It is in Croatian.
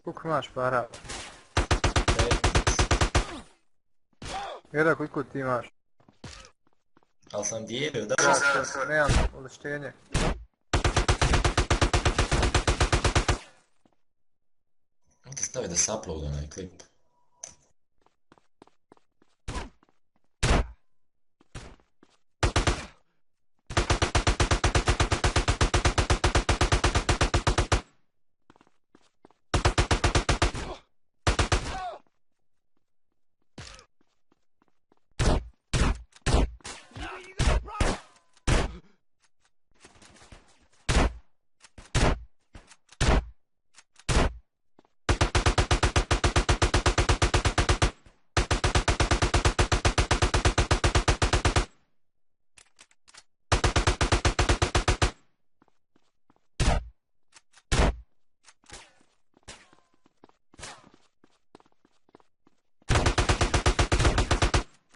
Koliko imaš para? 15. Gledaj koliko ti imaš. Ali sam dijelio, da. Nemam ulištenje. Onda stavi da se upload onaj klip.